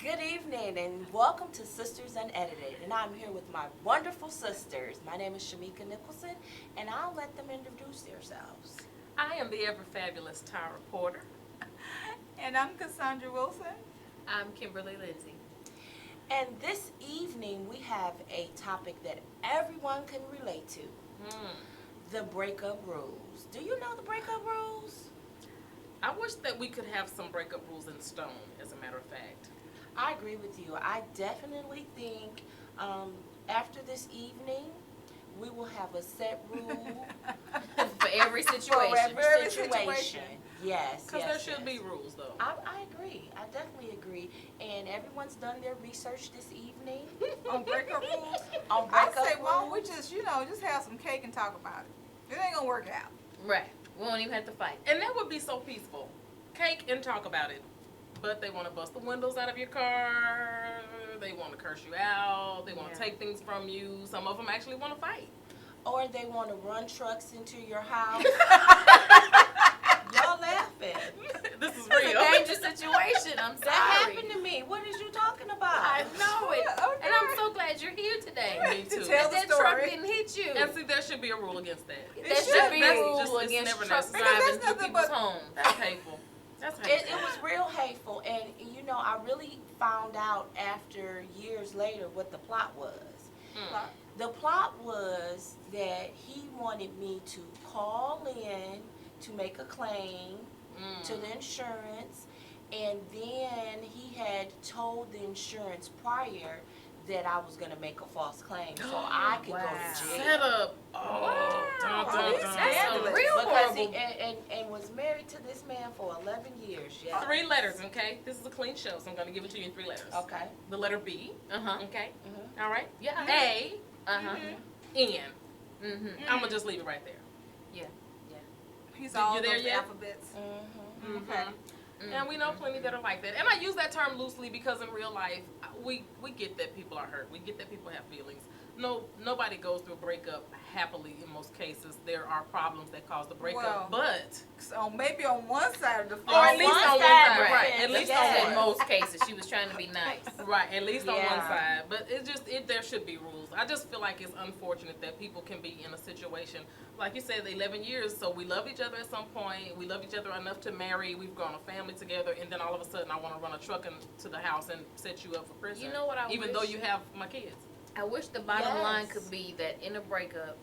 Good evening and welcome to Sisters Unedited, and I'm here with my wonderful sisters. My name is Shamika Nicholson, and I'll let them introduce themselves. I am the ever fabulous Tyra Porter. And I'm Cassandra Wilson. I'm Kimberly Lindsay. And this evening we have a topic that everyone can relate to, the breakup rules. Do you know the breakup rules? I wish that we could have some breakup rules in stone, as a matter of fact. I agree with you. I definitely think after this evening, we will have a set rule For every situation. for every situation. situation. Yes, Because yes, there should yes. be rules, though. I agree. I definitely agree. And everyone's done their research this evening On breakup rules? on I breakup say, why don't we rules. just have some cake and talk about it? It ain't gonna work out. Right. We won't even have to fight. And that would be so peaceful. Cake and talk about it. But they want to bust the windows out of your car. They want to curse you out. They want to take things from you. Some of them actually want to fight. Or they want to run trucks into your house. Y'all laughing. This is It's a real. dangerous situation. I'm That sorry. happened to me. What is you talking about? I know it. Okay. And I'm so glad you're here today. Me too. Tell That the truck story. didn't hit you. And see, there should be a rule against that. There should should be be. a rule Just- it's against never truck necessary. driving Because through that's nothing people's but- homes. That's hateful. That's hateful. It was real hateful, and you know, I really found out after years later what the plot was. The plot was that he wanted me to call in to make a claim to the insurance, and then he had told the insurance prior that I was going to make a false claim so I could go Wow. to jail. Set up. Oh, Wow. dun, Oh, dun, he's dun. That's scandalous. a real Because he, horrible. and was married to this man for 11 years. Yeah. 3 letters, okay? This is a clean show, so I'm going to give it to you in 3 letters. Okay. The letter B, Uh-huh. okay? Mhm. All right? Yeah. A, Uh-huh. N. Mm-hmm. I'm going to just leave it right there. Yeah. He's You all there those yet? alphabets. Mhm. Okay. And we know plenty that are like that. And I use that term loosely because in real life, we get that people are hurt. We get that people have feelings. Nobody goes through a breakup happily in most cases. There are problems that cause the breakup. Well, but, So maybe on one side of the or at fence. least one on one side, side, right. right? At least Yes. on In one. most cases, she was trying to be nice. Right, at least on one Yeah. side. But there should be rules. I just feel like it's unfortunate that people can be in a situation, like you said, 11 years, so we love each other at some point, we love each other enough to marry, we've grown a family together, and then all of a sudden I want to run a truck into the house and set you up for prison. You know what I even wish? though you have my kids. I wish the bottom line Yes. could be that in a breakup,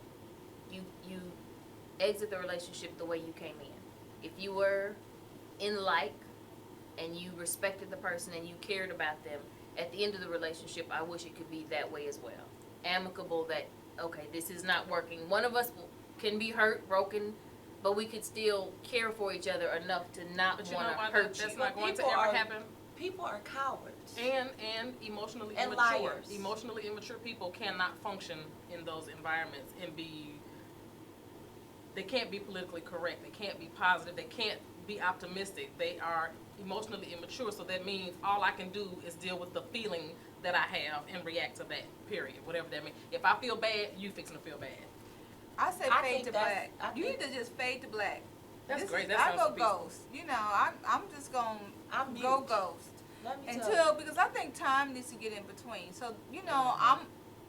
you exit the relationship the way you came in. If you were in like and you respected the person and you cared about them, at the end of the relationship, I wish it could be that way as well. Amicable that, okay, this is not working. One of us can be hurt, broken, but we could still care for each other enough to not But you know want to why hurt that's you. not going to People ever are- happen? People are cowards. And emotionally And immature. liars. Emotionally immature people cannot function in those environments and they can't be politically correct. They can't be positive. They can't be optimistic. They are emotionally immature, so that means all I can do is deal with the feeling that I have and react to that, period, whatever that means. If I feel bad, you fixing to feel bad. I say I fade think to that's- black. I You think- need to just fade to black. That's This great. is- That I sounds go so peaceful. ghost. You know, I'm just gonna I'm go mute. ghost Let me tell you. until, because I think time needs to get in between. So you know,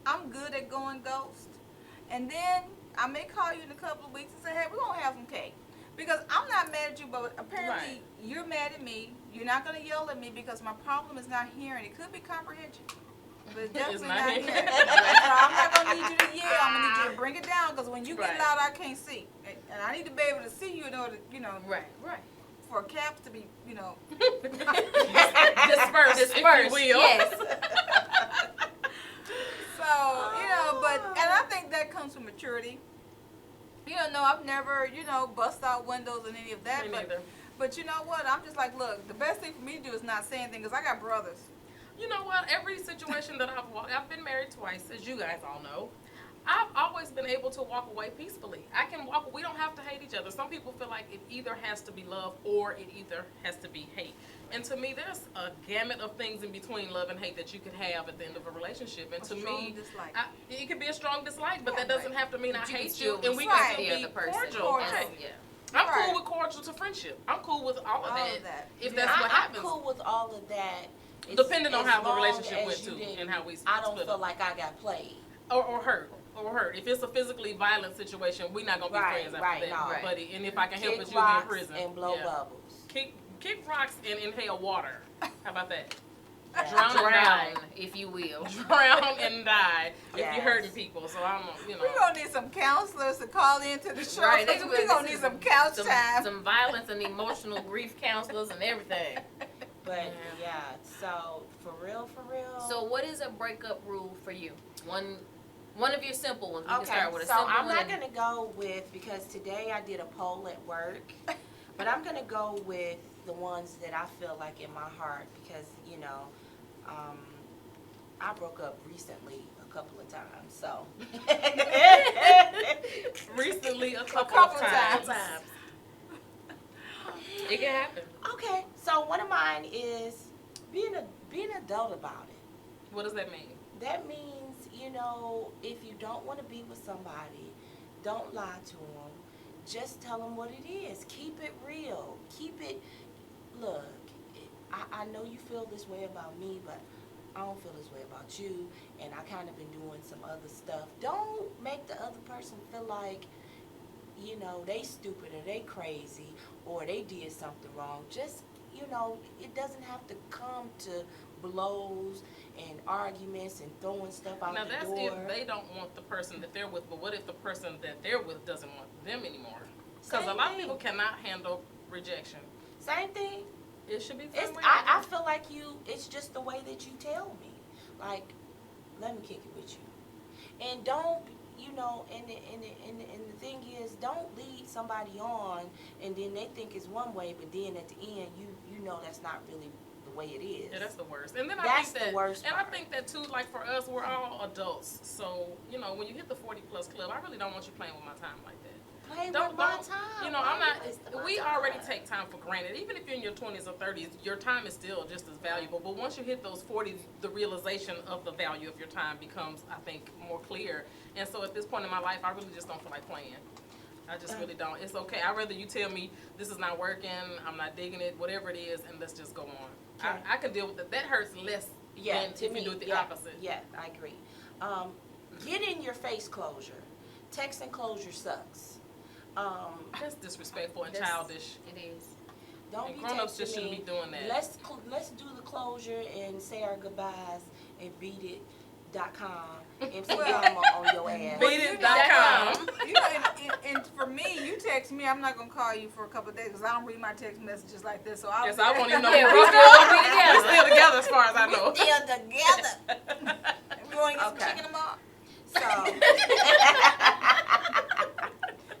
I'm good at going ghost, and then I may call you in a couple of weeks and say, hey, we're gonna have some cake, because I'm not mad at you, but apparently Right. you're mad at me. You're not gonna yell at me because my problem is not hearing. It could be comprehension, but it's definitely not not hearing. hearing. So I'm not gonna need you to yell. I'm gonna need you to bring it down, because when you get Right. loud, I can't see, and I need to be able to see you in order, Right. for caps to be, Disperse, if you will. Yes. So, and I think that comes from maturity. No, I've never, bust out windows and any of that. Me But, neither. but you know what? I'm just like, look, the best thing for me to do is not say anything, because I got brothers. You know what? Every situation that I've been married twice, as you guys all know. I've always been able to walk away peacefully. We don't have to hate each other. Some people feel like it either has to be love or it either has to be hate. And to me, there's a gamut of things in between love and hate that you could have at the end of a relationship. And A to strong me, dislike. it could be a strong dislike, but Yeah, that doesn't right. have to mean But I you can hate you. still And we respect can the still be other person. cordial. Cordial. Right. Yeah. I'm Right. cool with cordial to friendship. I'm cool with all of All that. of that. If Yeah. that's what happens. I'm cool with all of that Depending on as how the long relationship as went you too, didn't- and how we I don't split feel up. like I got played. Or hurt. If it's a physically violent situation, we're not gonna be Right, friends after right, that, no. Right. buddy. And if I can help Kick it, you'll be in rocks prison. and blow Yeah. bubbles. Kick rocks and inhale water. How about that? Yeah. Drown and die. Drown, if you will. Drown and die if Yes. you're hurting people. So I'm, We're gonna need some counselors to call into the show. Right, We're gonna need some couch time. Some violence and emotional grief counselors and everything. But yeah, so for real. So what is a breakup rule for you? One of your simple ones. We can Okay, start with a so simple I'm one. not gonna go with, because today I did a poll at work, but I'm gonna go with the ones that I feel like in my heart, because I broke up recently a couple of times, so. recently a couple couple of times. times. It can happen. Okay, so one of mine is being an adult about it. What does that mean? That means, if you don't want to be with somebody, don't lie to them. Just tell them what it is. Keep it real. Look, I know you feel this way about me, but I don't feel this way about you, and I kind of been doing some other stuff. Don't make the other person feel like, they stupid or they crazy or they did something wrong. Just, it doesn't have to come to blows and arguments and throwing stuff out Now the that's door. if they don't want the person that they're with, but what if the person that they're with doesn't want them anymore? Because a Same lot of thing. people cannot handle rejection. Same thing. It should be the It's same way. I feel like it's just the way that you tell me. Like, let me kick it with you. And don't, and the thing is, don't lead somebody on and then they think it's one way, but then at the end you know that's not really the way it is. Yeah, that's the worst. And then I That's think that, the worst and part. I think that too, like for us, we're all adults. So, when you hit the 40+ club, I really don't want you playing with my time like that. Play Don't- with my don't- time. I'm Why not, you wasting my we time? already take time for granted. Even if you're in your 20s or 30s, your time is still just as valuable. But once you hit those 40s, the realization of the value of your time becomes, I think, more clear. And so at this point in my life, I really just don't feel like playing. I just really don't. It's okay. I'd rather you tell me this is not working, I'm not digging it, whatever it is, and let's just go on. Okay. I can deal with it. That hurts less Yeah, than to if me, you do it the yeah, opposite. Yeah, I agree. Get in your face closure. Texting closure sucks. That's disrespectful and That's- childish. It is. Don't And be grown-ups texting just shouldn't me. be doing that. Let's do the closure and say our goodbyes and beatit.com. MC Well- Drama on your ass. Beatit.com. And for me, you text me, I'm not gonna call you for a couple of days because I don't read my text messages like this. So I'll Yes, I won't even know. Yeah, we're we still gonna be we're together. still together as far as I know. still together. We want to get Okay. some chicken tomorrow. So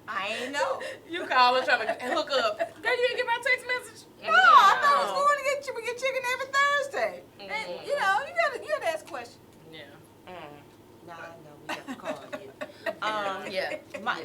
I ain't know. You call and try to hook up. Girl, you didn't get my text message? No, I thought I was going to get chicken. We get chicken every Thursday. And, Mm. you gotta ask questions. Yeah. nah, no, we have to call you. Yeah.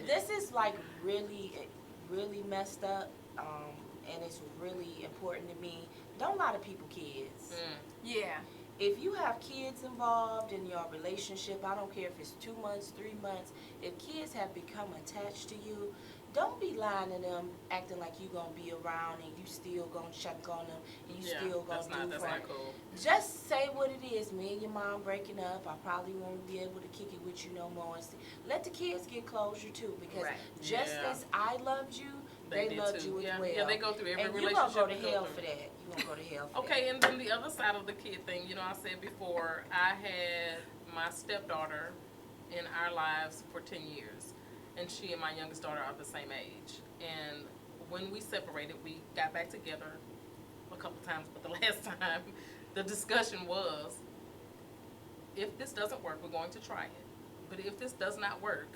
This is like really messed up, and it's really important to me. Don't lie to people, kids. Mm. Yeah. If you have kids involved in your relationship, I don't care if it's 2 months, 3 months, if kids have become attached to you, don't be lying to them, acting like you gonna be around and you still gonna check on them and you still gonna that's do not for cool. Just say what it is. Me and your mom breaking up. I probably won't be able to kick it with you no more. Let the kids get closure too, because Right. just Yeah. as I loved you, they did loved too. you Yeah. as well. Yeah, they go through every and you relationship. gonna go to they hell through. for that. You gonna go to hell for Okay, and then the other side of the kid thing, I said before, I had my stepdaughter in our lives for 10 years. And she and my youngest daughter are the same age. And when we separated, we got back together a couple times, but the last time, the discussion was, if this doesn't work, we're going to try it. But if this does not work,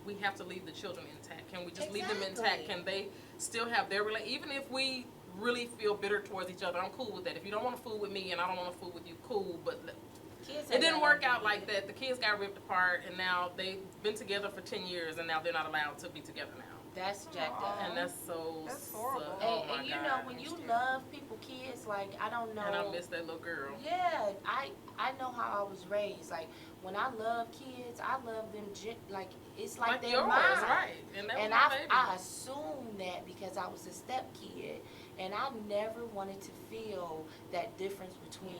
we have to leave the children intact. Can we just leave them intact? Exactly. Can they still have their even if we really feel bitter towards each other, I'm cool with that. If you don't want to fool with me and I don't want to fool with you, cool. But Kids it ain't didn't got work nothing out to like do that. The kids got ripped apart, and now they've been together for 10 years, and now they're not allowed to be together now. That's jacked up. And that's so That's horrible. Oh my And you God. know, when you love people, kids, like, I don't know. And I miss that little girl. Yeah, I know how I was raised. Like, when I love kids, I love them like, it's like they're yours, mine. right? And that And was my baby. I assumed that because I was a step kid, and I never wanted to feel that difference between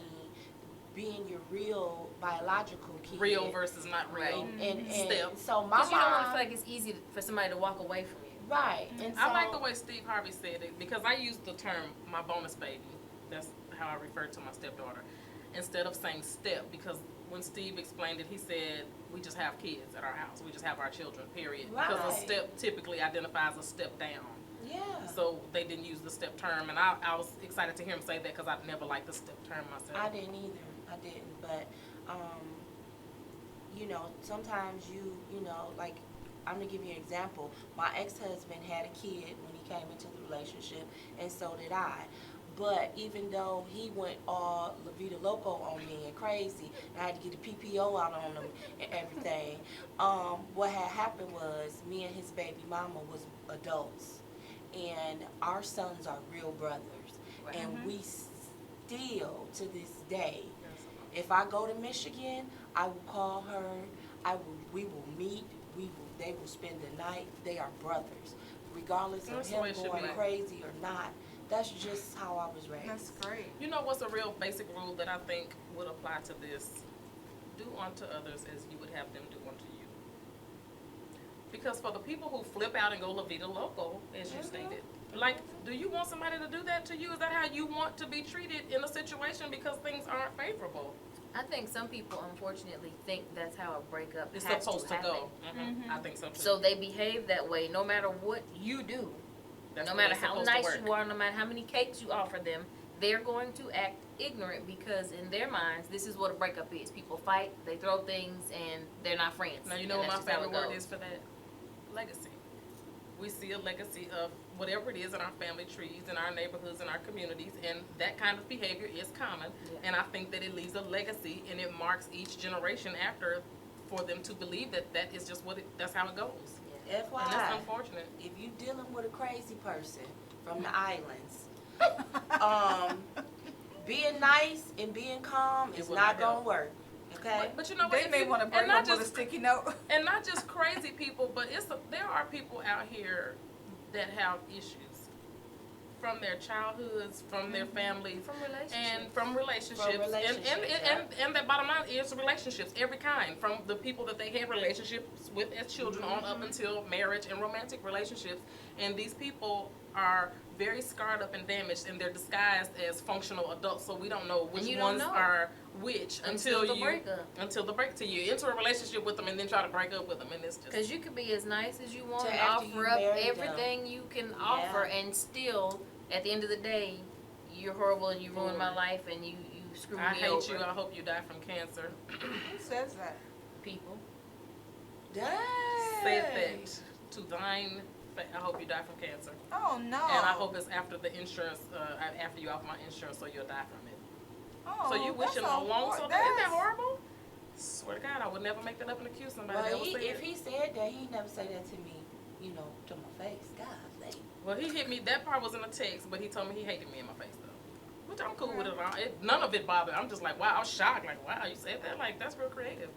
being your real biological kid, Real versus not real. and Step. so my Because you don't want to mom, feel like it's easy for somebody to walk away from you. right? And so, I like the way Steve Harvey said it because I used the term my bonus baby. That's how I refer to my stepdaughter. Instead of saying step, because when Steve explained it, he said we just have kids at our house. We just have our children, period. Because a Right. step typically identifies a step down. yeah. So they didn't use the step term. And I was excited to hear him say that because I've never liked the step term myself. I didn't either. I didn't. But, you know, sometimes you know, like, I'm going to give you an example. My ex-husband had a kid when he came into the relationship, and so did I. But even though he went all La Vida Loco on me and crazy, and I had to get a PPO out on him and everything, what had happened was me and his baby mama was adults. And our sons are real brothers. Right. And we still, to this day, if I go to Michigan, I will call her. We will meet. They will spend the night. They are brothers, regardless of That's the him way it should going be. crazy or not. That's just how I was raised. That's great. You know what's a real basic rule that I think would apply to this? Do unto others as you would have them do unto you. Because for the people who flip out and go La Vida Loco, as you stated, like, do you want somebody to do that to you? Is that how you want to be treated in a situation because things aren't favorable? I think some people, unfortunately, think that's how a breakup It's has supposed to happen. go. I think so too. So they behave that way no matter what you do. That's No the way matter it's how supposed to nice work. you are, no matter how many cakes you offer them, they're going to act ignorant because in their minds, this is what a breakup is. People fight, they throw things, and they're not friends. Now, you know And what my that's just how favorite it word goes. is for that? Legacy. We see a legacy of whatever it is in our family trees, in our neighborhoods, in our communities, and that kind of behavior is common. Yeah. And I think that it leaves a legacy, and it marks each generation after for them to believe that that is just that's how it goes. Yeah. And that's FYI, unfortunate. if you dealing with a crazy person from the islands, being nice and being calm It is will not not gonna help. work. Okay? But you know what? They if may you- want to and break not up with a just- sticky note. And not just crazy people, but there are people out here that have issues from their childhoods, from their family, From relationships. and from relationships. From relationships, And that bottom line is relationships, every kind, from the people that they had relationships with as children on up until marriage and romantic relationships. And these people are very scarred up and damaged, and they're disguised as functional adults, so we don't know which you don't ones know. are which Until the breakup. until the break. Till you enter a relationship with them and then try to break up with them, and it's just Because you could be as nice as you want To and after you offer up married them. everything you can offer, and still, at the end of the day, you're horrible and you ruined my life and you screwed I me hate over. you. I hope you die from cancer. Who says that? People. Dang. Said that to thine. I hope you die from cancer. Oh no. And I hope it's after the insurance, after you off my insurance, so you'll die from it. Oh, So you that's wishing so along, so hor- isn't that that's- horrible? Swear to God, I would never make that up and accuse somebody. Well, that would say if it. he said that, he never said that to me, you know, to my face. God, Well, he hit me. That part was in a text, but he told me he hated me in my face though, which I'm cool with it all. None of it bothered. I'm just like, wow, I was shocked. Like, wow, you said that? Like, that's real creative.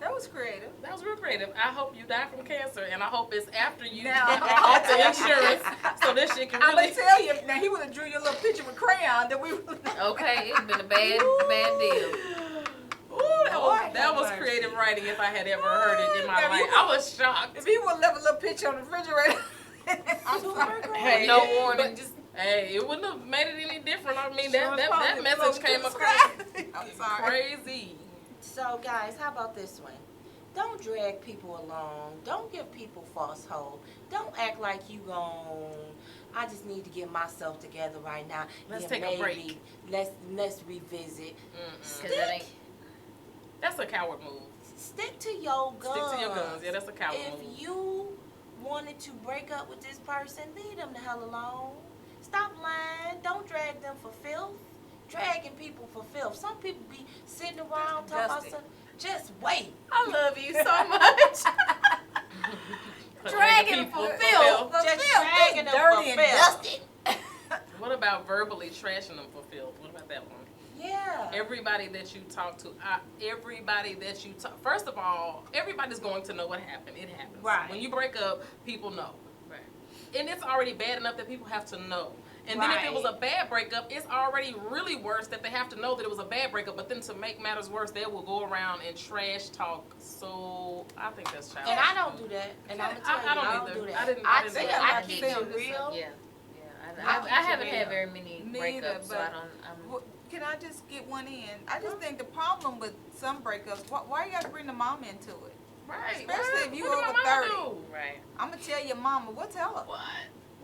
That was creative. That was real creative. I hope you die from cancer, and I hope it's after you Now- off the insurance, so this shit can I'm really. gonna tell you. Now he would have drew you a little picture with crayon that we. Okay, it's been a bad deal. Ooh, Lord that have was mercy. creative writing if I had ever heard it in my Now, life. you- I was shocked. If he would have left a little picture on the refrigerator. I'm Super sorry. creative. Hey, No but- warning, just Hey, it wouldn't have made it any different. I mean, Sure, that probably message close came to across I'm sorry. crazy. So, guys, how about this one? Don't drag people along. Don't give people false hope. Don't act like you I just need to get myself together right now. Let's Yeah, take a maybe. break. Let's revisit. because that ain't. That's a coward move. Stick to your guns. Stick to your guns. Yeah, that's a coward If move. you wanted to break up with this person, leave them the hell alone. Stop lying. Don't drag them for filth. Dragging people for filth. Some people be sitting around talking about Dusty. some. Just wait. I love you so much. Dragging them people for for filth. filth. Just dragging them dirty for and filth. dusty. What about verbally trashing them for filth? What about that one? Yeah. Everybody that you talk to, first of all, everybody's going to know what happened. It happens. Right. When you break up, people know. Right. And it's already bad enough that people have to know. And then if it was a bad breakup, it's already really worse that they have to know that it was a bad breakup. But then to make matters worse, they will go around and trash talk. So I think that's childish. And I don't do that. And I'm gonna tell you, I don't I don't either. do that. I didn't I do say that. I I keep didn't. it real. Yeah. I I keep haven't it had real. very many Me breakups, either, so I don't. Well, can I just get one in? I just think the problem with some breakups, why you got to bring the mom into it? Right. Especially if you What did over my mama 30. do? Right. I'm going to tell your mama. What tell her? What?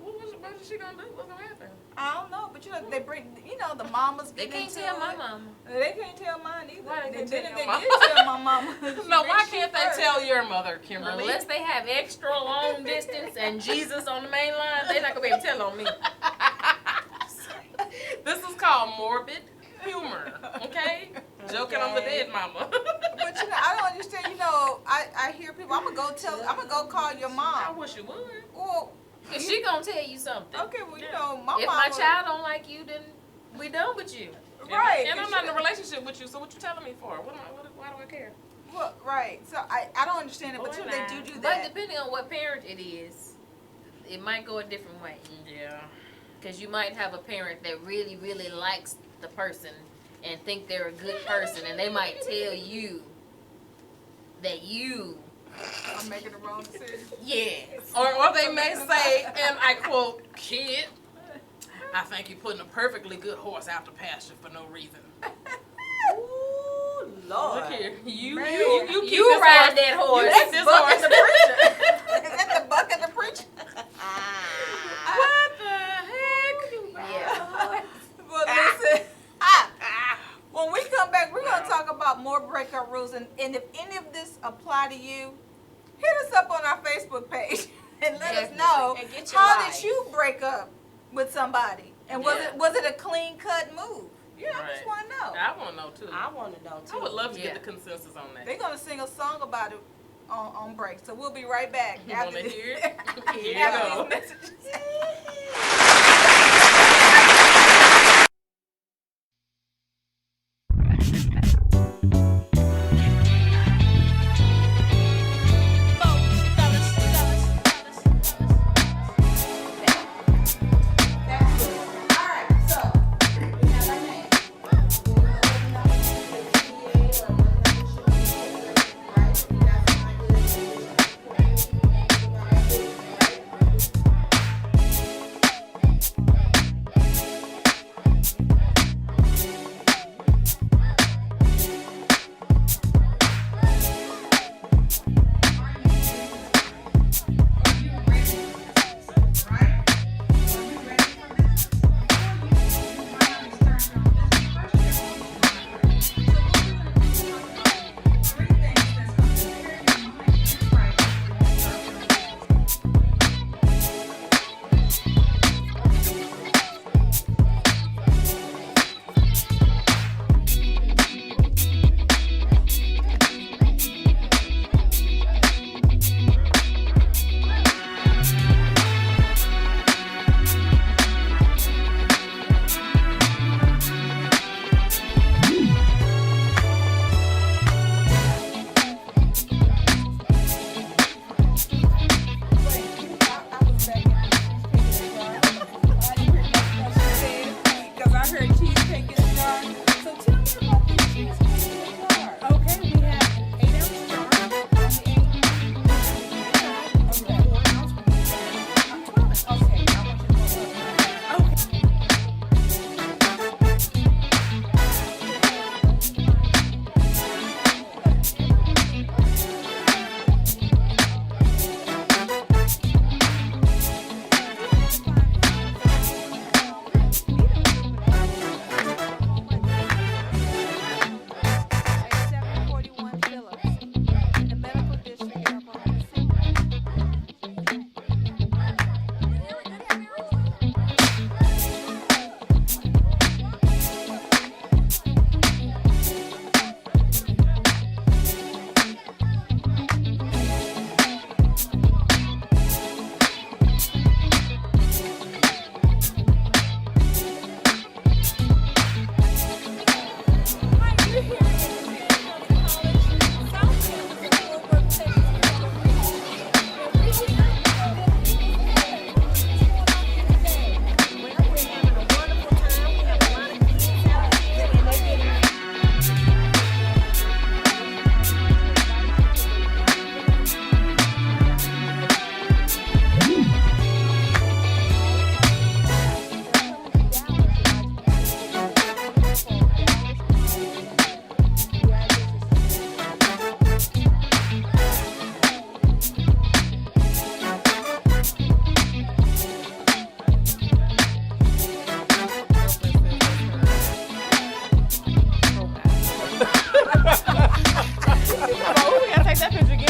What is she gonna do? What's gonna happen? I don't know, but they bring, the mamas They get can't into tell it. my mama. They can't tell mine either. Why they Then can't if tell they your mama? did tell my mama. No, why she can't they first. tell your mother, Kimberly? Unless they have extra long distance and Jesus on the main line, they're not gonna be able to tell on me. This is called morbid humor, okay? Joking on the dead mama. But I don't understand. I hear people. I'm gonna go call your I mom. wish you would. Well, Cause she gonna tell you something. okay, well, my If mama. my child don't like you, then we done with you. Right. And I'm not in a relationship with you, so what you telling me for? Why do I care? Well, right. So I don't understand it, but Boy, they nah. do But that. depending on what parent it is, it might go a different way. Yeah. Cause you might have a parent that really, really likes the person and think they're a good person, and they might tell you that you, I'm making the wrong decision. yes. Or they may say, and I quote, "Kid, I think you're putting a perfectly good horse out to pasture for no reason." Ooh, Lord. Look here, you Man. keep You this ride horse. that horse. You keep this Buck horse. the preacher. Is that the buck of the preacher? What the heck? Yeah. Well, listen. When we come back, we're going to talk about more breakup rules. And if any of this apply to you, hit us up on our Facebook page and let us know And get your how life. did you break up with somebody? And was it a clean cut move? Yeah, I just Right. want to know. I want to know too. I want to know too. I would love to Yeah. get the consensus on that. They're going to sing a song about it on break. So we'll be right back. You after wanna this- hear it? Here you after go. these messages.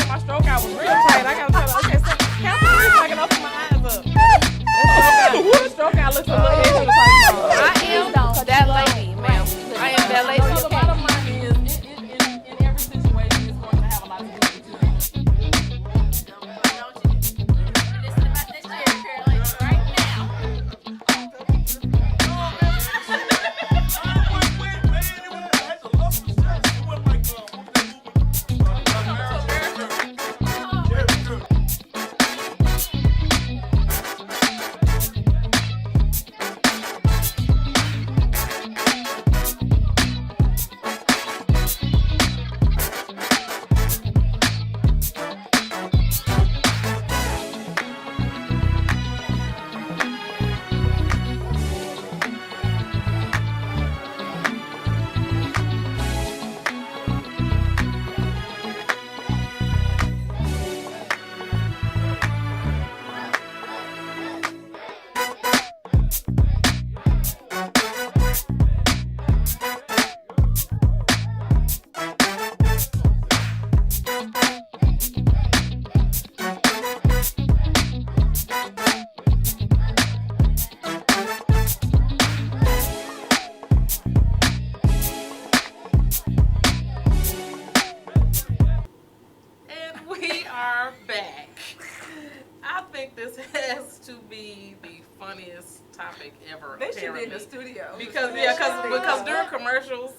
my stroke eye was real tight. I gotta tell her, okay, so count to 3 so I can open my eyes up. That stroke eye looks a little extra tight. I am that lady, ma'am. I am that lady. So the bottom line is, in every situation, it's going to have a lot to do with you. Listen about this Jerry curl right now. And we are back. I think this has to be the funniest topic ever. They should be in the apparently. studio. Because during commercials,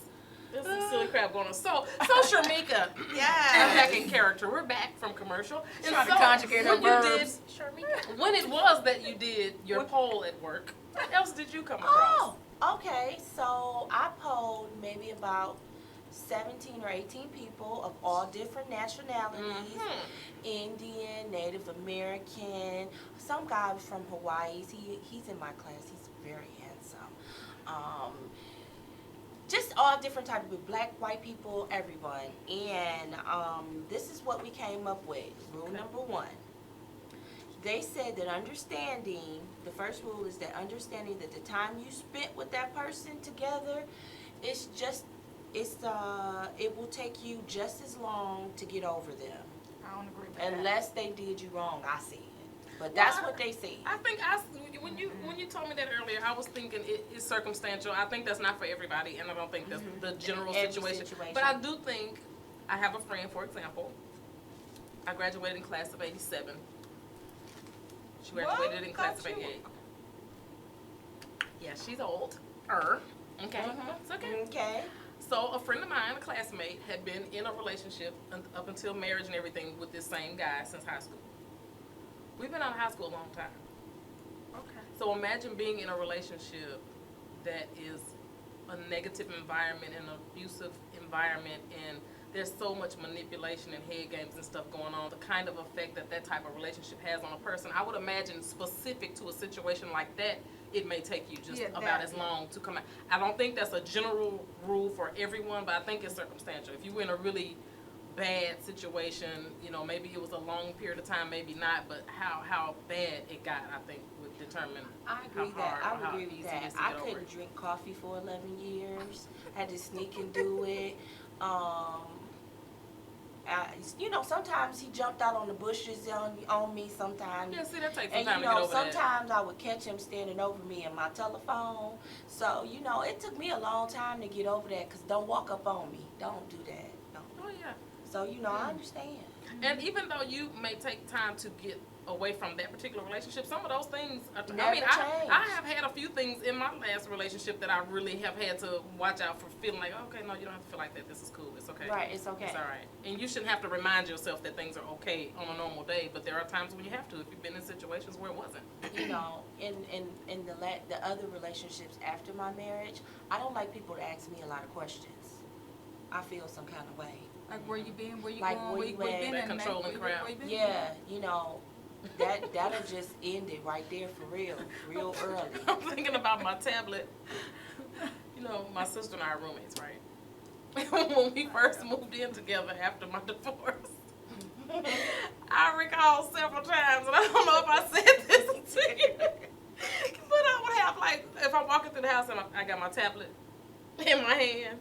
there's some silly crap going on. So Sharmika, back in character. We're back from commercial. And Trying to conjugate her when you did, verbs. when it was that you did your poll at work, what else did you come across? Oh, okay. So I polled maybe about 17 or 18 people of all different nationalities. Indian, Native American. Some guy was from Hawaii. He's in my class. He's very handsome. Just all different types of people, black, white people, everyone. And this is what we came up with. Rule number 1. They said that the first rule is that understanding that the time you spent with that person together, it will take you just as long to get over them. I don't agree with that. Unless they did you wrong, I said. But that's what they said. I think when you told me that earlier, I was thinking it's circumstantial. I think that's not for everybody, and I don't think that's the general Every situation. situation. But I do think I have a friend, for example. I graduated in class of '87. She graduated in class of '88. Yeah, she's old. Okay, it's okay. Okay. So a friend of mine, a classmate, had been in a relationship up until marriage and everything with this same guy since high school. We've been out of high school a long time. Okay. So imagine being in a relationship that is a negative environment, an abusive environment, and there's so much manipulation and head games and stuff going on. The kind of effect that type of relationship has on a person, I would imagine specific to a situation like that, it may take you just about as long to come out. I don't think that's a general rule for everyone, but I think it's circumstantial. If you were in a really bad situation, maybe it was a long period of time, maybe not, but how bad it got, I think, would determine I agree how hard or how with easy that. it is to I get over couldn't it. drink coffee for 11 years. I had to sneak and do it. Sometimes he jumped out on the bushes on me sometimes. Yeah, see, that takes some And time to get over that. sometimes I would catch him standing over me in my telephone. So, it took me a long time to get over that, because don't walk up on me. Don't do that. Don't. Oh, yeah. So, I understand. And even though you may take time to get away from that particular relationship, some of those things are, Never change. I have had a few things in my last relationship that I really have had to watch out for, feeling like, okay, no, you don't have to feel like that. This is cool. It's okay. Right, it's okay. It's all right. And you shouldn't have to remind yourself that things are okay on a normal day, but there are times when you have to if you've been in situations where it wasn't. In the other relationships after my marriage, I don't like people to ask me a lot of questions. I feel some kind of way. Like, where you been? Where you Like, going? where you at? been? That And controlling crowd. where you been? Yeah, that'll just end it right there for real early. I'm thinking about my tablet. My sister and I are roommates, right? When we first moved in together after my divorce, I recall several times, and I don't know if I said this to you, but I would have, if I'm walking through the house and I got my tablet in my hand,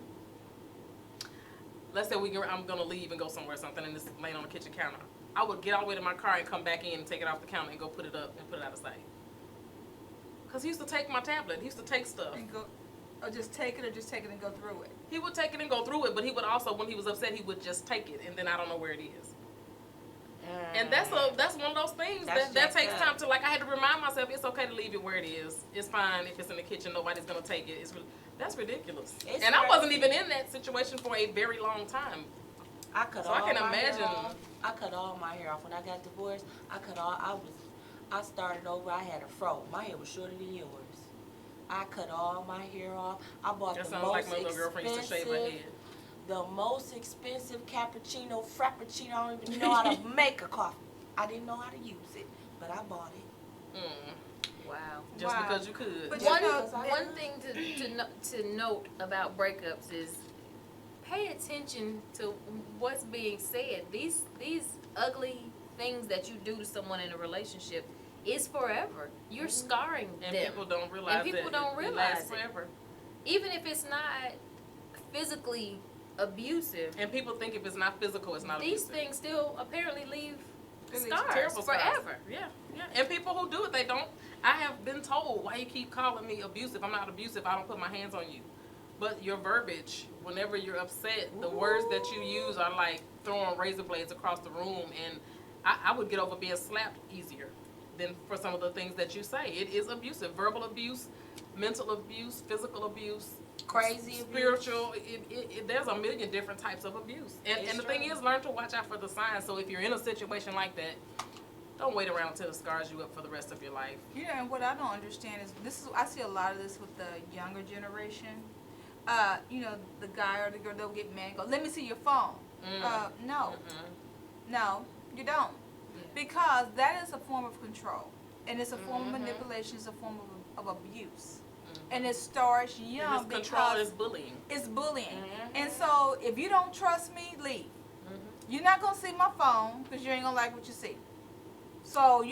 let's say I'm gonna leave and go somewhere or something, and it's laying on the kitchen counter. I would get all the way to my car and come back in and take it off the counter and go put it up and put it out of sight. Cause he used to take my tablet. He used to take stuff. And go, or just take it and go through it. He would take it and go through it, but he would also, when he was upset, he would just take it, and then I don't know where it is. And that's one of those things that takes time to, like, I had to remind myself it's okay to leave it where it is. It's fine if it's in the kitchen. Nobody's gonna take it. That's ridiculous. And I wasn't even in that situation for a very long time. I cut So I all can my imagine. hair off. I cut all my hair off when I got divorced. I started over. I had a fro. My hair was shorter than yours. I cut all my hair off. I bought That the sounds most like my little girlfriend used to shave her head. the most expensive cappuccino, frappuccino. I don't even know how to make a coffee. I didn't know how to use it, but I bought it. Wow. Just because you could. But One thing to note about breakups is pay attention to what's being said. These ugly things that you do to someone in a relationship is forever. You're scarring And them. people don't realize And people don't it realize lasts it. forever. Even if it's not physically abusive, And people think if it's not physical, it's not these abusive. things still apparently leave It leaves scars Terrible scars. forever. Yeah. And people who do it, they don't. I have been told, why you keep calling me abusive? I'm not abusive. I don't put my hands on you. But your verbiage, whenever you're upset, the words that you use are like throwing razor blades across the room. And I would get over being slapped easier than for some of the things that you say. It is abusive. Verbal abuse, mental abuse, physical abuse, Crazy abuse. spiritual. There's a million different types of abuse. And the thing is, learn to watch out for the signs. So if you're in a situation like that, don't wait around until it scars you up for the rest of your life. You know, and what I don't understand is I see a lot of this with the younger generation. You know, the guy or the girl, they'll get mad and go, let me see your phone. No, you don't. Because that is a form of control. And it's a form of manipulation, it's a form of abuse. And it starts young And this control is because bullying. it's bullying. And so if you don't trust me, leave. You're not going to see my phone because you ain't going to like what you see. So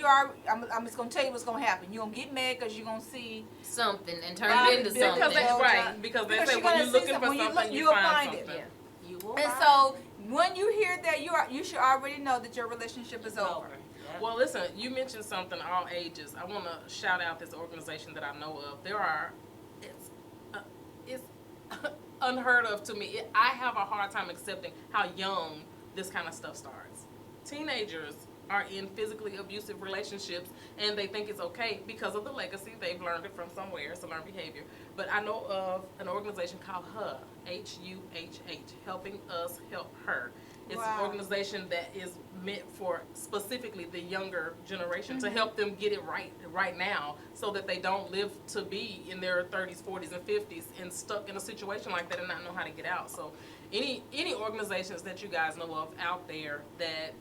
I'm just gonna tell you what's gonna happen. You're gonna get mad because you're gonna see Something and turn it into Because something. Because they because say you're when gonna you're see looking for something. When you something, look, you you'll find find something. it. Yeah. You will And find so when you hear that, you should already know that your relationship is it's over. over. Yep. Well, listen, you mentioned something, all ages. I want to shout out this organization that I know of. It's unheard of to me. I have a hard time accepting how young this kind of stuff starts. Teenagers are in physically abusive relationships, and they think it's okay because of the legacy. They've learned it from somewhere. It's a learned behavior. But I know of an organization called HUH, H-U-H-H, Helping Us Help Her. It's an organization that is meant for specifically the younger generation to help them get it right now so that they don't live to be in their 30s, 40s, and 50s and stuck in a situation like that and not know how to get out. So any organizations that you guys know of out there that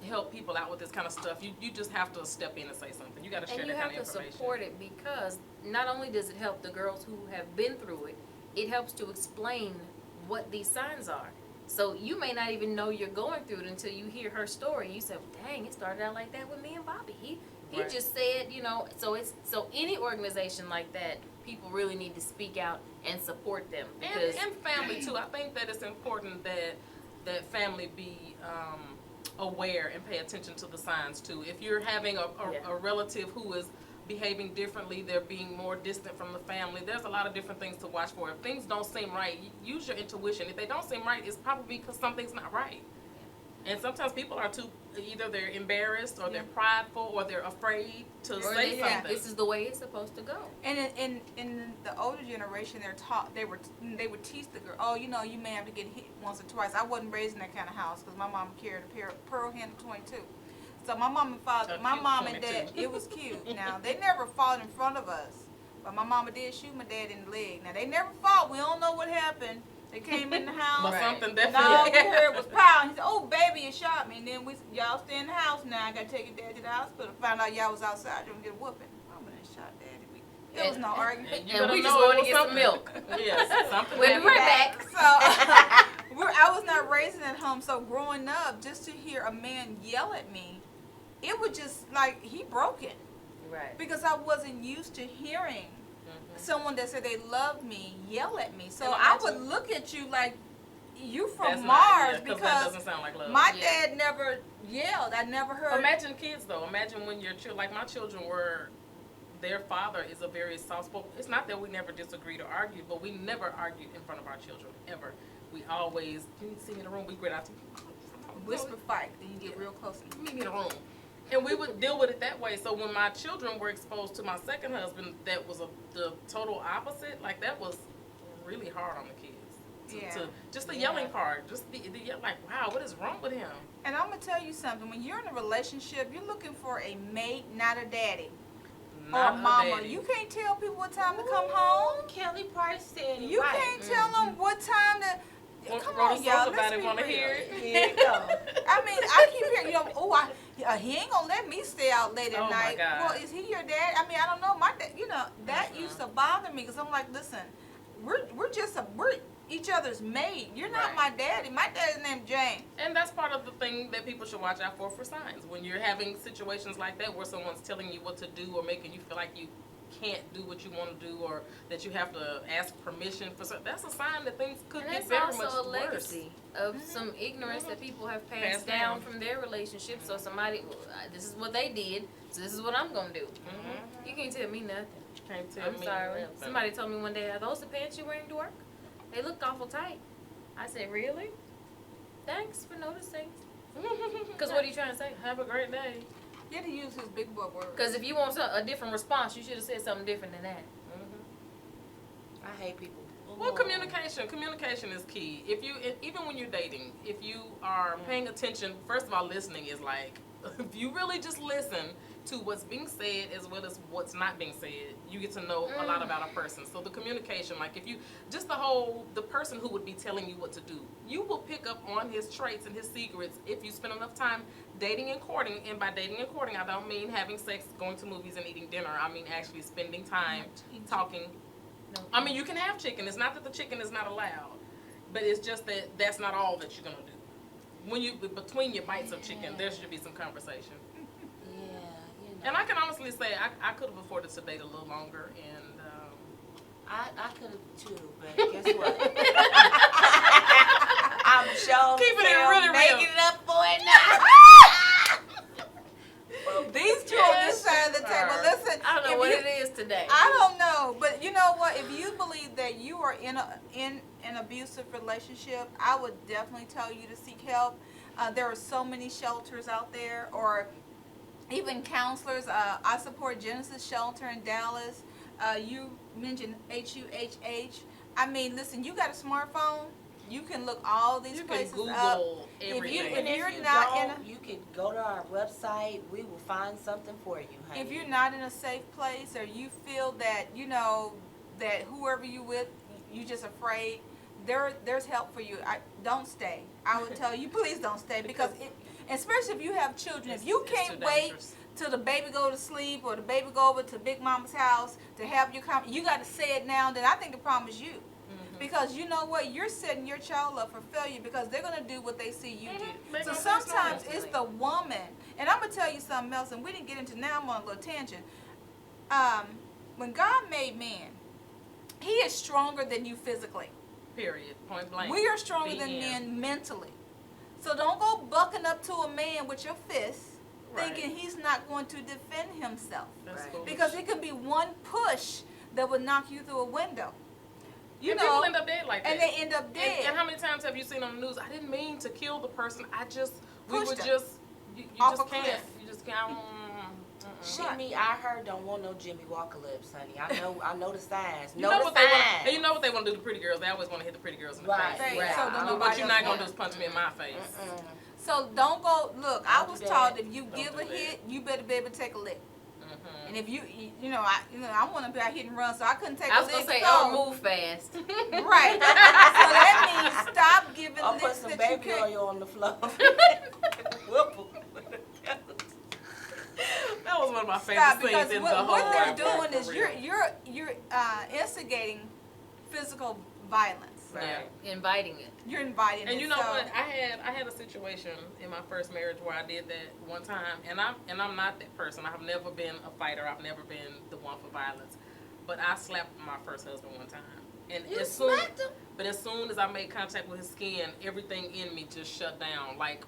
help people out with this kind of stuff, you just have to step in and say something. You got to share And you that kind have of to information. support it because not only does it help the girls who have been through it, it helps to explain what these signs are. So you may not even know you're going through it until you hear her story. You say, dang, it started out like that with me and Bobby. He Right. just said, you know, so any organization like that, people really need to speak out and support them because And family too. I think that it's important that family be aware and pay attention to the signs too. If you're having a relative who is behaving differently, they're being more distant from the family, there's a lot of different things to watch for. If things don't seem right, use your intuition. If they don't seem right, it's probably because something's not right. And sometimes people are either they're embarrassed or they're prideful or they're afraid to or say they think something. this is the way it's supposed to go. And in the older generation, they would teach the girl, oh, you know, you may have to get hit once or twice. I wasn't raised in that kind of house because my mom carried a pearl handle 22. So my mom and father, my mom and dad, it was cute. Now they never fought in front of us, but my mama did shoot my dad in the leg. Now they never fought. We don't know what happened. They came in the house. But Right. something And all we definitely. heard was pow. And he said, "Oh, baby, it shot me." And then y'all stay in the house now. I got to take your dad to the hospital. Found out y'all was outside. You gonna get a whooping. Mama done shot daddy. There was no argument. You And better we just know wanna it was get some something. milk. Yes, something. We'll be happened. right back. So I was not raised in at home. So growing up, just to hear a man yell at me, it was just like he broke it Right. because I wasn't used to hearing someone that said they loved me yell at me. So And I imagine- would look at you like, you from That's Mars because that because doesn't sound like love. my Yeah. dad never yelled. I never heard. Imagine kids though. Imagine when your children, like my children were, their father is a very soft-spoken. It's not that we never disagreed or argued, but we never argued in front of our children ever. We always, you need to see me in the room. We get out to whisper fight, then you get real close. meet me in the room. And we would deal with it that way. So when my children were exposed to my second husband, that was the total opposite. Like that was really hard on the kids. Just the yelling part, just the yell, like, wow, what is wrong with him? And I'm gonna tell you something. When you're in a relationship, you're looking for a mate, not a daddy Not or a mama. daddy. You can't tell people what time to come home. Kelly Price said it You right. can't tell them what time to. Come on, y'all. Let's be want to real. hear it. Here you go. I mean, I keep hearing, he ain't gonna let me stay out late at Oh, my night. God. Well, is he your dad? I mean, I don't know. My dad, that used to bother me because I'm like, listen, we're each other's mate. You're not my daddy. My daddy's named James. And that's part of the thing that people should watch out for signs. When you're having situations like that where someone's telling you what to do or making you feel like you can't do what you want to do or that you have to ask permission for something, that's a sign that things could And get it's very also much a legacy of some ignorance that people have passed down from their relationship. So somebody, this is what they did, so this is what I'm gonna do. You can't tell me nothing. Can't tell I'm me sorry. nothing. Somebody told me one day, are those the pants you're wearing to work? They looked awful tight. I said, really? Thanks for noticing. Because what are you trying to say? Have a great day. He had to use his big boy word. Because if you want a different response, you should have said something different than that. I hate people. Well, communication is key. Even when you're dating, if you are paying attention, first of all, listening is like, if you really just listen to what's being said as well as what's not being said, you get to know a lot about a person. So the communication, like if you, just the person who would be telling you what to do, you will pick up on his traits and his secrets if you spend enough time dating and courting. And by dating and courting, I don't mean having sex, going to movies and eating dinner. I mean actually spending time talking. I mean, you can have chicken. It's not that the chicken is not allowed, but it's just that that's not all that you're gonna do. When between your bites of chicken, there should be some conversation. And I can honestly say I could have afforded to date a little longer, and I could have too, but guess what? I'm sure Keeping it really real. making it up for it now. These two on this side of the table, listen. I don't know if what you- it is today. I don't know, but you know what? If you believe that you are in an abusive relationship, I would definitely tell you to seek help. There are so many shelters out there, or even counselors. I support Genesis Shelter in Dallas. You mentioned HUHH. I mean, listen, you got a smartphone. You can look all these you can places Google up. everything. If you're you not in don't, you can go to our website. We will find something for you, honey. If you're not in a safe place, or you feel that that whoever you with, you just afraid, there's help for you. Don't stay. I would tell you, please don't stay, because especially if you have children, if you can't wait till the baby go to sleep or the baby go over to Big Mama's house to have your you got to say it now. Then I think the problem is you. Because you know what, you're setting your child up for failure, because they're gonna do what they see you do. So sometimes it's the woman, and I'm gonna tell you something else, and we didn't get into, now I'm on a little tangent. When God made man, He is stronger than you physically. Period. Point blank. We are stronger than men mentally. So don't go bucking up to a man with your fists, thinking he's not going to defend himself. Because it could be one push that would knock you through a window. You know, people end up dead like that. And they end up dead. And how many times have you seen on the news, I didn't mean to kill the person, we were Pushed just, you off just a can't. cliff. You just can't. Shimmy, I heard don't want no Jimmy Walker lips, honey. I know the signs. You know what they want, and you know what they want to do to pretty girls. They always want to hit the pretty girls in the face. Right. So But what you're not gonna do is punch me in my face. So don't go. Look, I Don't was do taught that. if you Don't give do a that. hit, you better be able to take a lick. And if I want to be out hit and run, so I couldn't take I a was lick. gonna say, so, move fast. Right. So that means stop giving I'll put licks some that you baby can't. oil on the floor. That was one of my Stop, favorite because scenes in the whole what they're world, doing is for real. you're instigating physical violence. Yeah. Inviting it. You're inviting And it. you know so, what? I had a situation in my first marriage where I did that one time, and I'm not that person. I've never been a fighter. I've never been the one for violence. But I slapped my first husband one time, And You as soon, smacked him? but as soon as I made contact with his skin, everything in me just shut down. Like,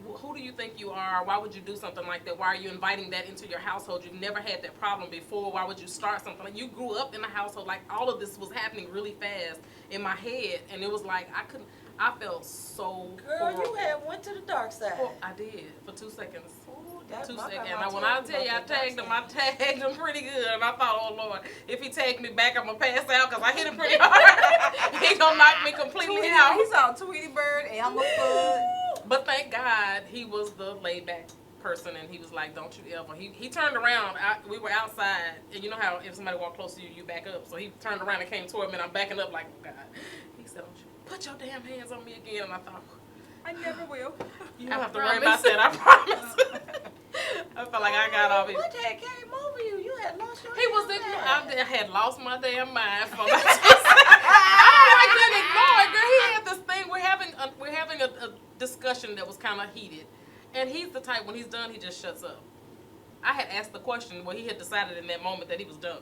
who do you think you are? Why would you do something like that? Why are you inviting that into your household? You've never had that problem before. Why would you start something like you grew up in a household like all of this was happening really fast in my head, and it was like I felt so Girl, horrible. you had went to the dark side. Well, I did for 2 seconds. Ooh, that- 2 my seconds. grandma Now, when told I me tell you I about that tagged him, I dark side. tagged him pretty good. And I thought, oh, Lord, if he tagged me back, I'm going to pass out because I hit him pretty hard. He going to knock me completely out. He saw Tweety Bird, Elmer Fudd. But thank God he was the laid back person, and he was like, don't you ever. He turned around. We were outside, and you know how if somebody walked close to you, you back up. So he turned around and came toward me, and I'm backing up like, oh, God. He said, don't you put your damn hands on me again. And I thought, I never will. you I don't have to worry about promise. that, I promise. I felt like I got off it. What had came over you? You had lost your He was damn ignoring. mind. I had lost my damn mind for about 2 seconds. I couldn't ignore it, girl. He had this thing. We're having a discussion that was kind of heated, and he's the type when he's done, he just shuts up. I had asked the question. Well, he had decided in that moment that he was done,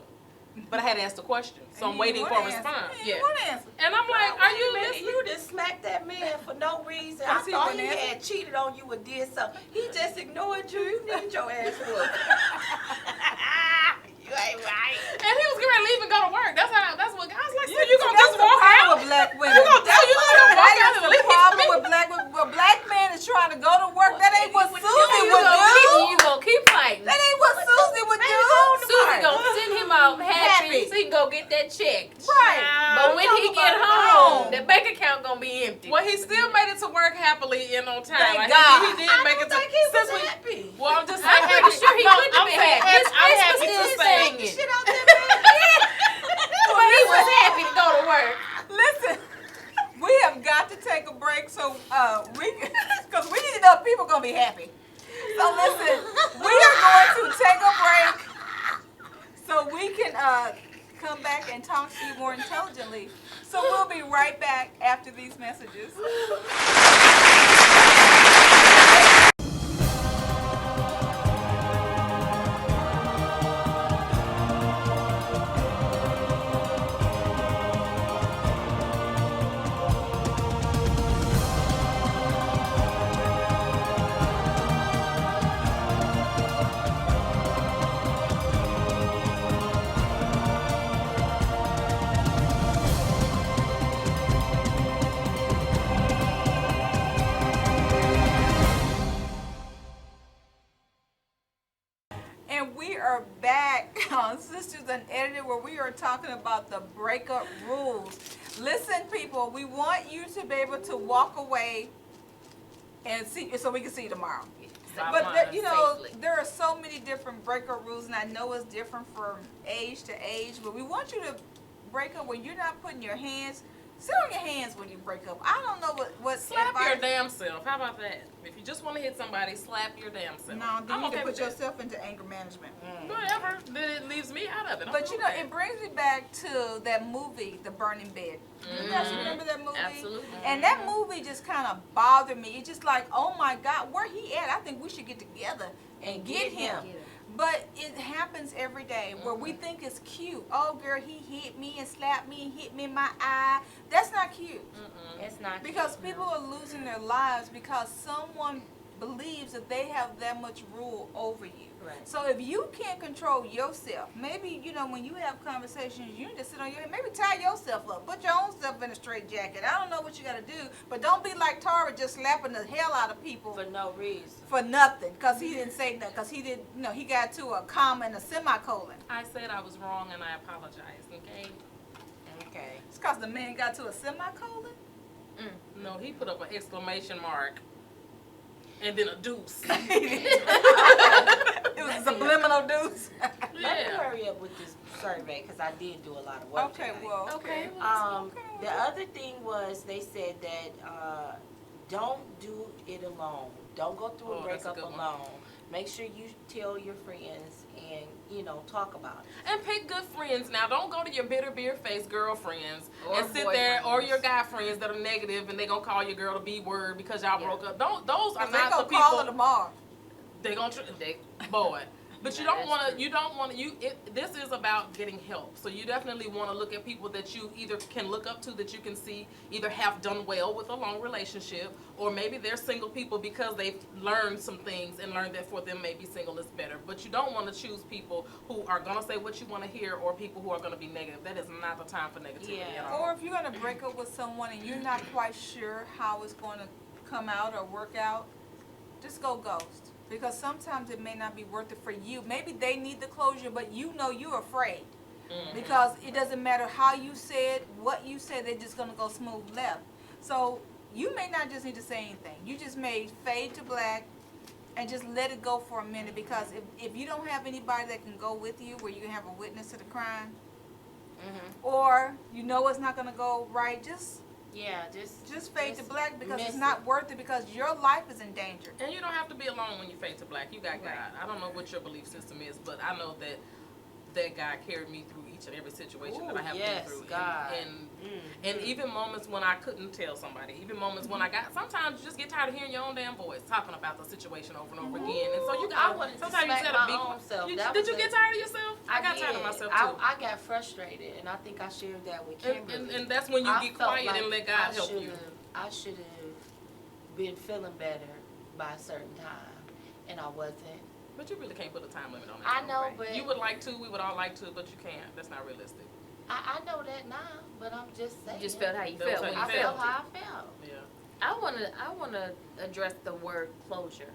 but I had asked the question, so I'm waiting for a response. Yeah, What answer? and I'm like, Girl, are wait you a minute, listening? You just smacked that man for no reason. I Cause he thought he wouldn't had cheated on you or did something. He just ignored you. You need your ass whooped. You ain't right. And he was getting ready to leave and go to work. That's what I was like. So Yeah, you gonna that's just the walk problem out? with black women. You gonna walk That out is and the leave problem me? with a black man is trying to go to work. That ain't what Susie You would do. gonna keep fighting. That ain't what Susie would do. Susie gonna send him out happy Happy. so he can go get that check. Right. But when he get home, the bank account gonna be empty. Well, he still made it to work happily and on time. Thank Like, God. He did I make don't it to. think he was since we- happy. Well, I'm just I'm saying. pretty sure he couldn't have been happy. His I'm face happy was to still say. singing. Shit out there, man. But he was happy to go to work. Listen, we have got to take a break so because we need to know if people gonna be happy. So listen, we are going to take a break so we can come back and talk to you more intelligently. So we'll be right back after these messages. And we are back on Sisters Unedited, where we are talking about the breakup rules. Listen, people, we want you to be able to walk away and see, so we can see you tomorrow. But there are so many different breakup rules, and I know it's different from age to age. But we want you to break up when you're not putting your hands. Sit on your hands when you break up. I don't know what Slap advice. your damn self. How about that? If you just want to hit somebody, slap your damn self. No, then I'm you okay can with put that. yourself into anger management. Whatever. Then it leaves me out of it. I'm But you cool know, with it brings me back to that movie, The Burning Bed. You guys remember that movie? Absolutely. And that movie just kind of bothered me. It's just like, oh my God, where he at? I think we should get together and get him. But it happens every day where we think it's cute. Oh, girl, he hit me and slapped me and hit me in my eye. That's not cute. It's not Because people are losing their lives because someone believes that they have that much rule over you. Right. So if you can't control yourself, maybe, when you have conversations, you need to sit on your head, maybe tie yourself up. Put your own self in a straight jacket. I don't know what you got to do, but don't be like Tara just slapping the hell out of people For no reason. for nothing because he didn't say nothing, because he didn't, he got to a comma and a semicolon. I said I was wrong and I apologize, okay? Okay. It's because the man got to a semicolon? No, he put up an exclamation mark and then a deuce. It was a subliminal deuce. Let me hurry up with this survey because I did do a lot of work Okay, tonight. well. Okay. The other thing was they said that don't do it alone. Don't go through a That's a breakup good one. alone. Make sure you tell your friends and talk about it. And pick good friends. Now, don't go to your bitter, beer-faced girlfriends Or and sit there, or boyfriends. your guy friends that are negative and they gonna call your girl the B word because y'all Yeah. broke up. Those are They not gonna the call people. her tomorrow. They gonna boy. But you No, don't that's want to, this is about getting help. So you definitely want to look at people that you either can look up to, that you can see either have done well with a long relationship, or maybe they're single people because they've learned some things and learned that for them maybe single is better. But you don't want to choose people who are going to say what you want to hear, or people who are going to be negative. That is not the time for negativity Yeah. at all. Or if you're gonna break up with someone and you're not quite sure how it's gonna come out or work out, just go ghost. Because sometimes it may not be worth it for you. Maybe they need the closure, but you know you're afraid. Because it doesn't matter how you said, what you said, they're just gonna go smooth left. So you may not just need to say anything. You just may fade to black and just let it go for a minute. Because if you don't have anybody that can go with you, where you can have a witness to the crime, or you know it's not gonna go right, just fade to black, because it's not worth it, because your life is in danger. And you don't have to be alone when you fade to black. You got God. I don't know what your belief system is, but I know that God carried me through each and every situation that I have been through. God. And even moments when I couldn't tell somebody, even moments when sometimes you just get tired of hearing your own damn voice talking about the situation over and over again. And so you got, sometimes you said did you get tired of yourself? I got tired of myself too. I got frustrated, and I think I shared that with Kimberly. And that's when you get quiet and let God help you. I should have been feeling better by a certain time, and I wasn't. But you really can't put a time limit on that. I know, but you would like to, we would all like to, but you can't. That's not realistic. I know that now, but I'm just saying. You just felt how you Felt felt when how you I felt felt it. how I felt. Yeah. I wanna address the word closure.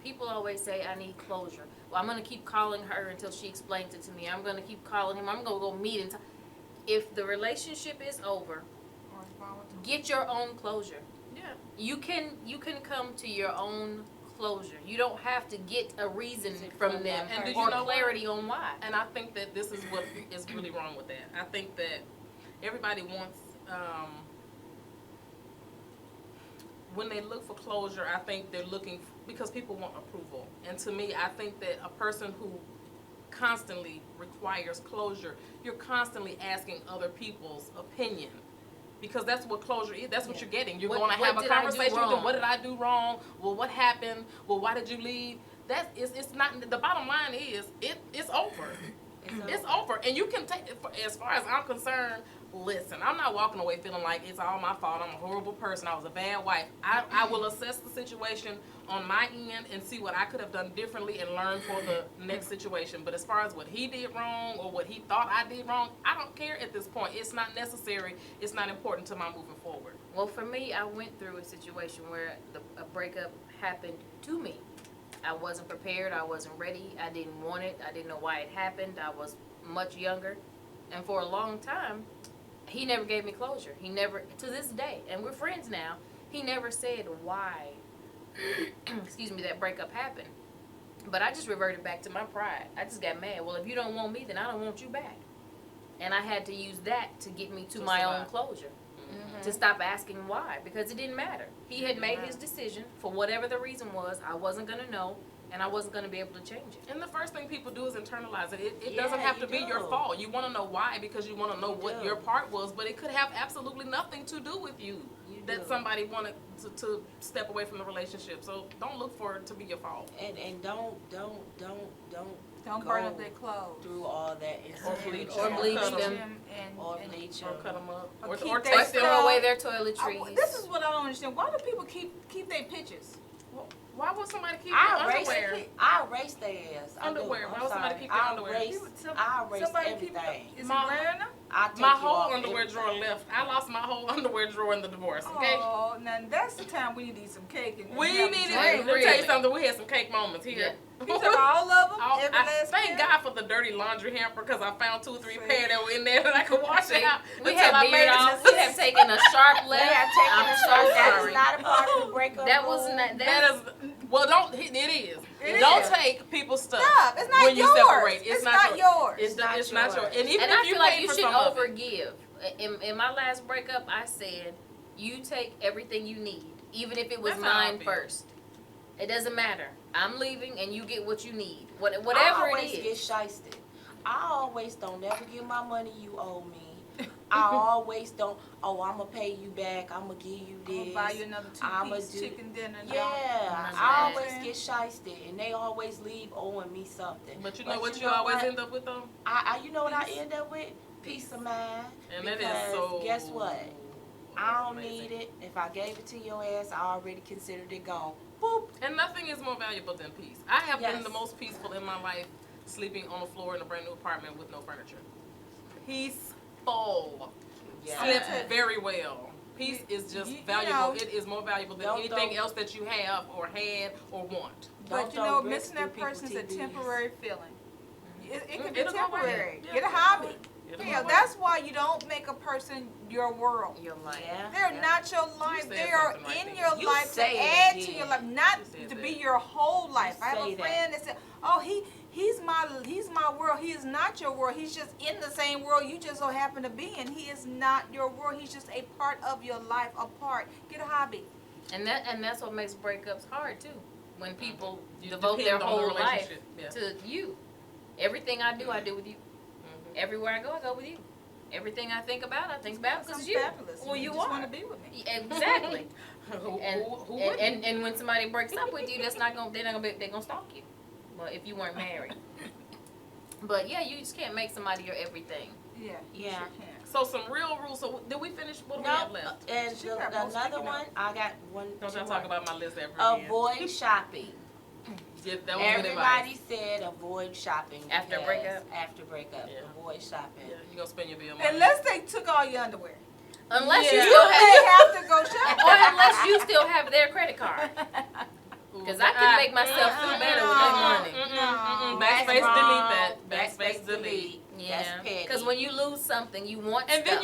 People always say I need closure. Well, I'm gonna keep calling her until she explains it to me. I'm gonna keep calling him. I'm gonna go meet and if the relationship is over, get your own closure. Yeah. You can come to your own closure. You don't have to get a reason from them And do you or know clarity on why. And I think that this is what is really wrong with that. I think that everybody wants, when they look for closure, I think they're looking, because people want approval. And to me, I think that a person who constantly requires closure, you're constantly asking other people's opinion. Because that's what closure is. That's what you're getting. You're going to have a conversation with them. What did I do wrong? Well, what happened? Well, why did you leave? It's not. The bottom line is it's over. It's over. And you can take it, as far as I'm concerned. Listen, I'm not walking away feeling like it's all my fault. I'm a horrible person. I was a bad wife. I will assess the situation on my end and see what I could have done differently and learn for the next situation. But as far as what he did wrong or what he thought I did wrong, I don't care at this point. It's not necessary. It's not important to my moving forward. Well, for me, I went through a situation where a breakup happened to me. I wasn't prepared. I wasn't ready. I didn't want it. I didn't know why it happened. I was much younger. And for a long time, he never gave me closure. He never, to this day, and we're friends now, he never said why, excuse me, that breakup happened. But I just reverted back to my pride. I just got mad. Well, if you don't want me, then I don't want you back. And I had to use that to get me to my own closure. To stop asking why, because it didn't matter. He had made his decision for whatever the reason was. I wasn't going to know, and I wasn't going to be able to change it. And the first thing people do is internalize it. It doesn't have to be your fault. You want to know why because you want to know what your part was, but it could have absolutely nothing to do with you that somebody wanted to step away from the relationship. So don't look for it to be your fault. And don't burn up their clothes. Through all that. Or bleach Or bleach them. Or bleach Or them. cut them up. Or keep Or their text them stuff. Throw away their toiletries. This is what I don't understand. Why do people keep their pictures? Why would somebody keep I their underwear? erase their ass. Underwear. Why would somebody keep their underwear? I erase everything. Is he wearing them? My whole underwear drawer left. I lost my whole underwear drawer in the divorce. Okay. Oh, now that's the time we need to eat some cake. And We have a needed. drink. Let me tell you something. We had some cake moments here. Yeah. He took all of them. Oh, Every I last thank pair? God for the dirty laundry hamper because I found 2 or 3 pair that were in there that I could wash out. We until have I made veered it off. to We have taken a sharp left. They have taken I'm a so shot. That sorry. is not a part of the breakup. That rule. wasn't that. That is, well, don't, it is. It Don't is. take people's stuff Stop. It's not when you yours. separate. It's not yours. It's not yours. And even And if I you feel like pay you for should some of it. overgive. In my last breakup, I said, you take everything you need, even if it was That's how I mine feel. first. It doesn't matter. I'm leaving, and you get what you need. I Whatever always it get is. shysted. I always don't never get my money you owe me. I always don't. Oh, I'm gonna pay you back. I'm gonna give you I'm this. gonna buy you another I'ma two-piece do- chicken dinner. Yeah, None I of always that. get shysted, and they always leave owing me something. But you know what you know always what? end up with though? You know what I Peace. end up with? Peace of mind. And that Because is so. guess what? I don't amazing. need it. If I gave it to your ass, I already considered it gone. Boop. And nothing is more valuable than peace. I have been Yes. the most peaceful in my life, sleeping on the floor in a brand new apartment with no furniture. Peaceful. Yeah. Slept very well. Peace is just You valuable. know, It is more valuable than don't anything throw- else that you have or had or want. But Don't you throw know, bricks missing through that people's person is a TVs. temporary feeling. It could be It'll go away. temporary. Yeah, Get a it'll go hobby. away. It'll Yeah, go away. that's why you don't make a person your world. Your life. Yeah. They're yeah. not your life. said They are something right in there. your You life to say it add to again. your life, not You said to that. be your whole life. I have say a that. friend that said, "Oh, he's my world. He is not your world. He's just in the same world you just so happen to be in. He is not your world. He's just a part of your life, a part. Get a hobby." And that's what makes breakups hard too. When people You devote their depend on the whole life relationship. Yeah. to you. Everything I do with you. Mhm. Everywhere I go with you. Everything I think about because It's of you. fabulous. Well, you just are. want to be with me. Exactly. Who and, wouldn't? and when somebody breaks up with you, they're gonna stalk you. Well, if you weren't married. But yeah, you just can't make somebody your everything. Yeah. You Yeah. sure can. So some real rules. So did we finish? What do we have No, left? and She got most another sticky one, notes. I got one. Don't two y'all more. talk about my list ever again. Avoid shopping. Yeah, that was good Everybody advice. said avoid shopping. After because- breakup? After breakup. Yeah. Avoid shopping. Yeah, you gonna spend your bill money. Unless they took all your underwear. Unless Yeah. you You still may have have to go shopping. or unless you still have their credit card. Ooh, Because I can make myself feel better with that money. Backspace, delete wrong. that. Backspace, delete. Yeah. That's petty. Because when you lose something, you want And then stuff.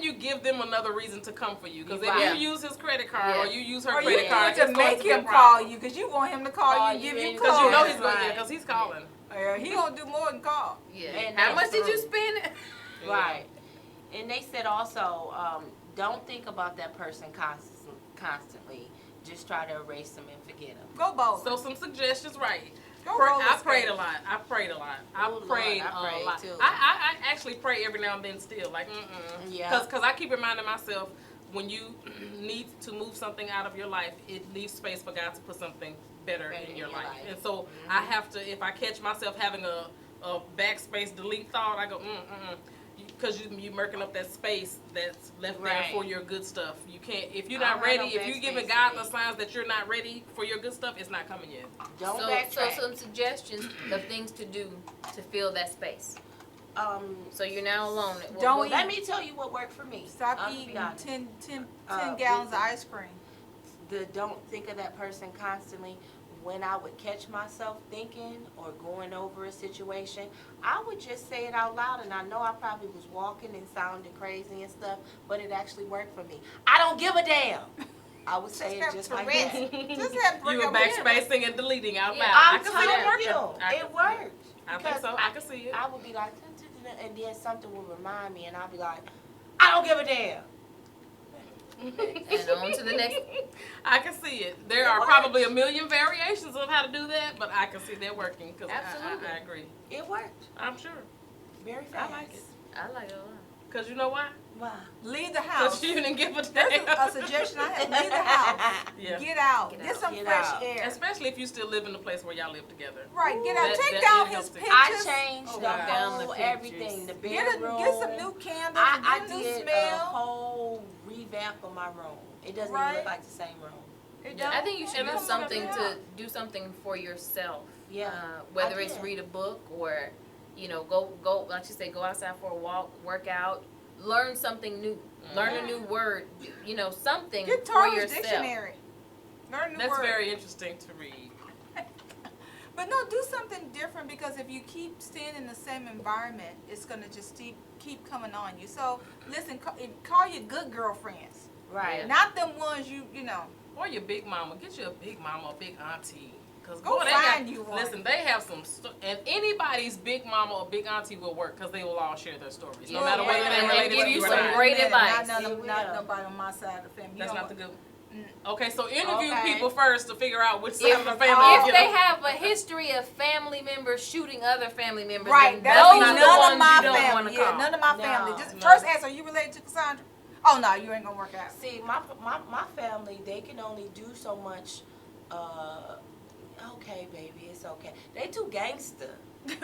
you give them another reason to come for you. Because if Right. you use his credit card or Yeah. you use her Or you credit card, want to it's going make be a him call problem. you because you want him to call you and give you Because Because you know cards. he's going to, Right. because he's calling. Yeah, he gonna do more than call. Yeah. And How that's much did you true. spend? Right. And they said also, don't think about that person constantly. Just try to erase them and forget them. Go both. So some suggestions, right? Go Pray- roller I prayed skate. a lot. I prayed a lot. Oh, Lord, prayed I a prayed lot. too. I actually pray every now and then still. Like, Yeah. Because I keep reminding myself, when you need to move something out of your life, it leaves space for God to put something better in your life. And so I have to, if I catch myself having a backspace delete thought, I go, because you murking up that space that's left there Right. for your good stuff. You can't, if you're I not don't ready, have no if you're giving backspace God the delete. signs that you're not ready for your good stuff, it's not coming yet. Don't So backtrack. some suggestions of things to do to fill that space. Um, So you're now alone. Don't let me tell you what worked for me. Stop I'll be eating honest. 10 Uh, gallons of with- ice cream. Don't think of that person constantly. When I would catch myself thinking or going over a situation, I would just say it out loud, and I know I probably was walking and sounding crazy and stuff, but it actually worked for me. I don't give a damn. I would say it have just like Tourette's. that. Just have You bring were up backspacing and deleting out Yeah. loud. I I'm can see it telling working. you, it worked. I think Because so. I can see it. I would be like, and then something would remind me, and I'd be like, I don't give a damn. And on to the next. I can see it. There It are works. probably a million variations of how to do that, but I can see that working because Absolutely. I agree. It worked I'm sure. very I fast. like it. I like it a lot. Because you know why? Wow. Leave the Because house. you didn't give a There's damn. a suggestion I have. Leave the house. Yeah. Get out. Get Get out. some Get fresh out. air. Especially if you still live in the place where y'all live together. Right. Get out. That- Take that down is his healthy. pictures. I changed Oh, the wow. Down the whole pictures. everything. The Get bedroom. get some new candles. I get a new did a smell. whole revamp of my room. It doesn't even Right. look like the same room. It Yeah. don't. I think you should And do that's something what to do something for yourself. Yeah. Whether I it's did. read a book or, go like you say, go outside for a walk, work out, learn something new, learn a new word, something Get for Tarver's yourself. dictionary. Learn new That's words. very interesting to read. But no, do something different because if you keep staying in the same environment, it's gonna just keep coming on you. So listen, call your good girlfriends, Right. not them ones you know. Or your big mama. Get you a big mama or big auntie. Because Go boy, they find got, you one. listen, they have some, and anybody's big mama or big auntie will work because they will all share their stories. No Yeah, matter whether and they're give related to you you or some not. great advice. Not It will. nobody on my side of the family. That's You not know the good. Okay, so interview Okay. people first to figure out which side If, of the if family. they have a history of family members shooting other family members, Right, then that's those none are the ones of my you don't want family. to Yeah, call. none of my No, family. Just no. first ask, are you related to Cassandra? Oh no, you ain't gonna work out. See, my family, they can only do so much. Okay, baby, it's okay. They too gangster.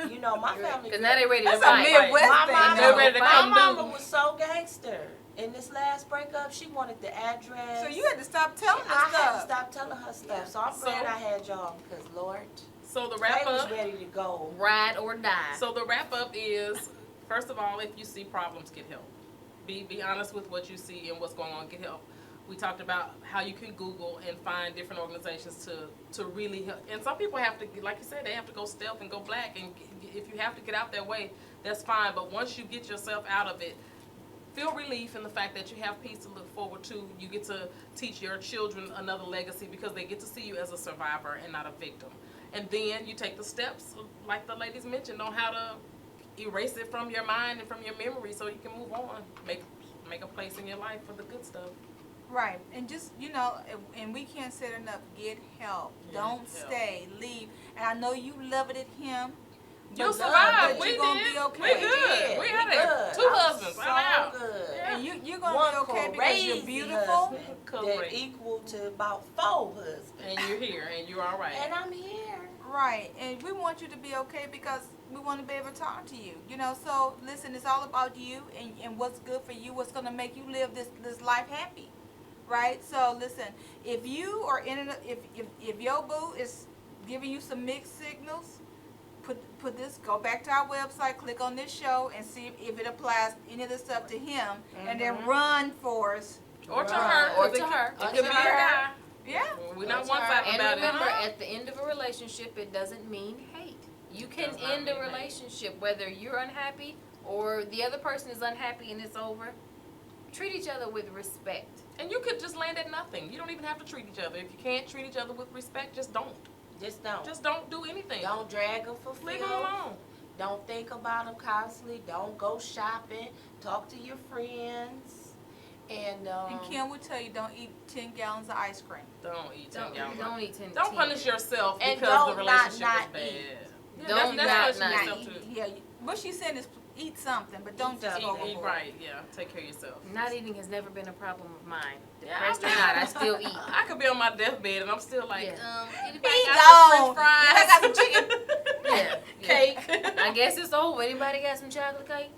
You know, my family. Because now they ready to That's a fight. Midwest My thing. mama, They're ready to my come mama do. was so gangster. In this last breakup, she wanted the address. So you had to stop telling I her had to stuff. stop telling her stuff. Yeah. So I'm So- glad I had y'all because Lord, So the they wrap was up. ready to go. Ride or die. So the wrap up is, first of all, if you see problems, get help. Be honest with what you see and what's going on. Get help. We talked about how you can Google and find different organizations to really help. And some people have to, like you said, they have to go stealth and go black. And if you have to get out that way, that's fine. But once you get yourself out of it, feel relief in the fact that you have peace to look forward to. You get to teach your children another legacy because they get to see you as a survivor and not a victim. And then you take the steps, like the ladies mentioned, on how to erase it from your mind and from your memory so you can move on. Make a place in your life for the good stuff. Right, and just and we can't say it enough. Get help. Yeah, Don't help. stay. Leave. And I know you loved it him. You'll but survive. but We you're gonna did. be okay. We good. We had good. two I'm husbands. So I'm out. good. Yeah. And you're gonna One be okay because you're crazy beautiful. husband that Correct. equal to about 4 husbands. And you're here and you're all right. And I'm here. Right, and we want you to be okay because we want to be able to talk to you. So listen, it's all about you and what's good for you, what's gonna make you live this life happy, right? So listen, if you are if your boo is giving you some mixed signals, go back to our website, click on this show, and see if it applies any of this stuff to him, and then run for us. or to Right. her. Or 'cause to her. It could be a guy. Yeah. We're not Or one to sided her. And about remember, it. at the end of a relationship, it doesn't mean hate. You can Does not end a mean hate. relationship whether you're unhappy or the other person is unhappy and it's over. Treat each other with respect. And you could just land at nothing. You don't even have to treat each other. If you can't treat each other with respect, just don't. Just don't. Just don't do anything. Don't drag them for Leave them filth. alone. Don't think about them constantly. Don't go shopping. Talk to your friends. And And Kim will tell you, don't eat 10 gallons of ice cream. Don't eat 10 Don't, gallons. don't eat 10 Don't punish yourself And because don't the relationship not is bad. eat. Yeah, Don't that's not punishing eat. yourself too. Yeah, what she's saying is eat something, but don't Eat just go something. Eat overboard. right, yeah. Take care of yourself. Not eating has never been a problem of mine. Yeah, Depressed or not, I still eat. I could be on my deathbed and I'm still like, Yeah. anybody He got some gone. French fries? I got some chicken. Yeah. Cake. I guess it's over. Anybody got some chocolate cake?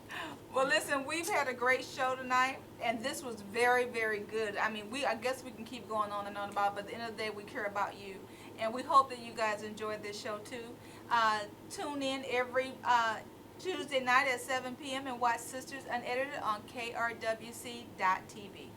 Well, listen, we've had a great show tonight, and this was very, very good. I mean, I guess we can keep going on and on about it, but at the end of the day, we care about you. And we hope that you guys enjoyed this show, too. Tune in every Tuesday night at 7 p.m. and watch Sisters Unedited on KRWC.TV.